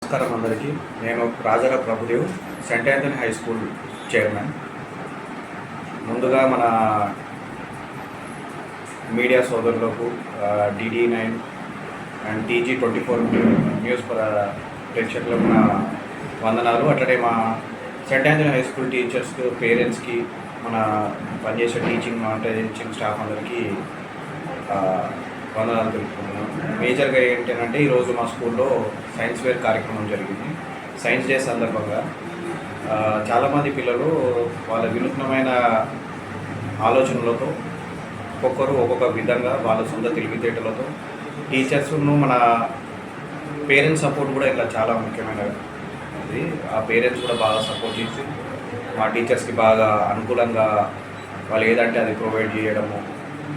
నమస్కారం అందరికీ. నేను Rajara Prabhudev, Saint Anthony high school chairman. ముందుగా మన మీడియా సోదరులకు DD9 అండ్ TG24 న్యూస్ ప్రేక్షకులకు నా వందనాలు. అట్లనే మా సెంట్ ఆంథనీ హై స్కూల్ టీచర్స్కి, పేరెంట్స్కి, మన పనిచేసే టీచింగ్ స్టాఫ్ అందరికీ వందనాలు తెలుపుతున్నాను. మేజర్గా ఏంటంటే ఈరోజు మా స్కూల్లో సైన్స్ ఫేర్ కార్యక్రమం జరిగింది. సైన్స్ డే సందర్భంగా చాలామంది పిల్లలు వాళ్ళ వినూత్నమైన ఆలోచనలతో ఒక్కొక్కరు ఒక్కొక్క విధంగా వాళ్ళ సొంత తెలివితేటలతో టీచర్స్ను మన పేరెంట్స్ సపోర్ట్ కూడా ఇలా చాలా ముఖ్యమైనది. ఆ పేరెంట్స్ కూడా బాగా సపోర్ట్ చేసి మా టీచర్స్కి బాగా అనుకూలంగా వాళ్ళు ఏదంటే అది ప్రొవైడ్ చేయడము.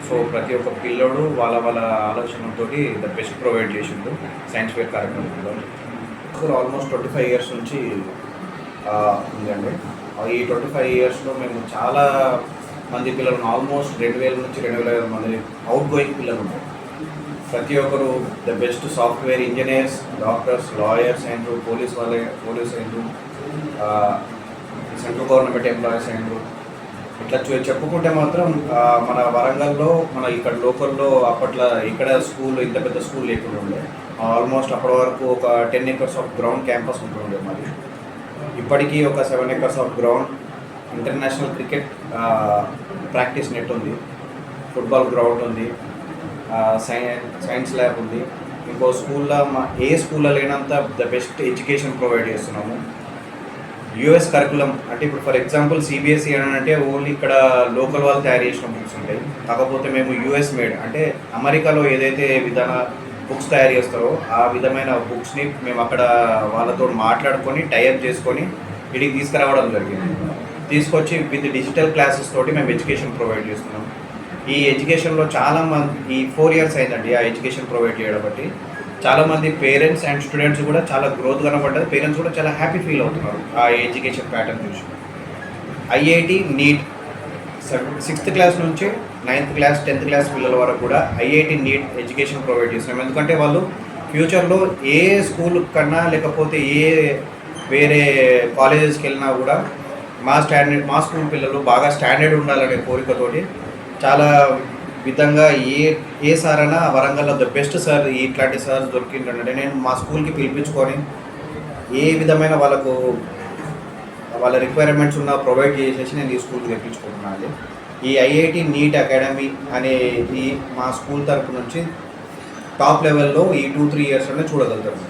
సో ప్రతి ఒక్క పిల్లడు వాళ్ళ ఆలోచనతో ద బెస్ట్ ప్రొవైడ్ చేసిండు సైన్స్ ఫేర్ కార్యక్రమంలో. స్కూల్ ఆల్మోస్ట్ 25 ఇయర్స్ నుంచి ఉందండి. ఈ 25 ఇయర్స్లో మేము చాలా మంది పిల్లలను ఆల్మోస్ట్ 2000 నుంచి 2500 మంది అవుట్ గోయింగ్ పిల్లలు ఉంటారు. ప్రతి ఒక్కరు the best software engineers, doctors, lawyers అయినరు, పోలీస్ అయినరు, సెంట్రల్ గవర్నమెంట్ ఎంప్లాయీస్ అయినరు. ఇట్లా చెప్పుకుంటే మాత్రం మన వరంగల్లో మన ఇక్కడ లోకల్లో అప్పట్లో ఇక్కడ స్కూల్ ఇంత పెద్ద స్కూల్ లేకుండా ఉండే. ఆల్మోస్ట్ అప్పటి వరకు ఒక 10 acres ఆఫ్ గ్రౌండ్ క్యాంపస్ ఉంటుండే. మరి ఇప్పటికీ ఒక 7 acres of ground, international cricket practice net ఉంది, ఫుట్బాల్ గ్రౌండ్ ఉంది, సైన్స్ ల్యాబ్ ఉంది. ఇంకో స్కూల్లో ఏ స్కూల్లో లేనంత ద బెస్ట్ ఎడ్యుకేషన్ ప్రొవైడ్ చేస్తున్నాము. US కరికులం అంటే ఇప్పుడు ఫర్ ఎగ్జాంపుల్ CBSE అని అంటే ఓన్లీ ఇక్కడ లోకల్ వాళ్ళు తయారు చేసిన బుక్స్ ఉంటాయి. కాకపోతే మేము US మేడ్ అంటే అమెరికాలో ఏదైతే విధాన బుక్స్ తయారు చేస్తారో ఆ విధమైన బుక్స్ని మేము అక్కడ వాళ్ళతో మాట్లాడుకొని టైఅప్ చేసుకొని ఇడికి తీసుకురావడం జరిగింది. తీసుకొచ్చి విత్ డిజిటల్ క్లాసెస్ తోటి మేము ఎడ్యుకేషన్ ప్రొవైడ్ చేస్తున్నాం. ఈ ఎడ్యుకేషన్లో చాలామంది ఈ 4 years అయిందండి ఆ ఎడ్యుకేషన్ ప్రొవైడ్ చేయడం బట్టి చాలామంది పేరెంట్స్ అండ్ స్టూడెంట్స్ కూడా చాలా గ్రోత్ కనబడ్డది. పేరెంట్స్ కూడా చాలా హ్యాపీ ఫీల్ అవుతున్నారు ఆ ఎడ్యుకేషన్ ప్యాటర్న్ చూసి. IIT NEET 6th క్లాస్ నుంచి 9th క్లాస్ 10th క్లాస్ పిల్లల వరకు కూడా IIT NEET ఎడ్యుకేషన్ ప్రొవైడ్ చేస్తున్నాం. ఎందుకంటే వాళ్ళు ఫ్యూచర్లో ఏ స్కూల్ కన్నా లేకపోతే వేరే కాలేజెస్కి వెళ్ళినా కూడా మా స్కూల్ పిల్లలు బాగా స్టాండర్డ్ ఉండాలనే కోరికతోటి చాలా విధంగా ఏ సార్ అయినా వరంగల్లో ద బెస్ట్ సార్ ఇట్లాంటి సార్ దొరికిందంటే నేను మా స్కూల్కి పిలిపించుకొని ఏ విధమైన వాళ్ళ రిక్వైర్మెంట్స్ ఉన్నా ప్రొవైడ్ చేసేసి నేను ఈ స్కూల్కి తెప్పించుకుంటున్నాను. ఈ IIT NEET అకాడమీ అనేది మా స్కూల్ తరపు నుంచి టాప్ లెవెల్లో ఈ 2-3 yearsలోనే చూడగలుగుతాను.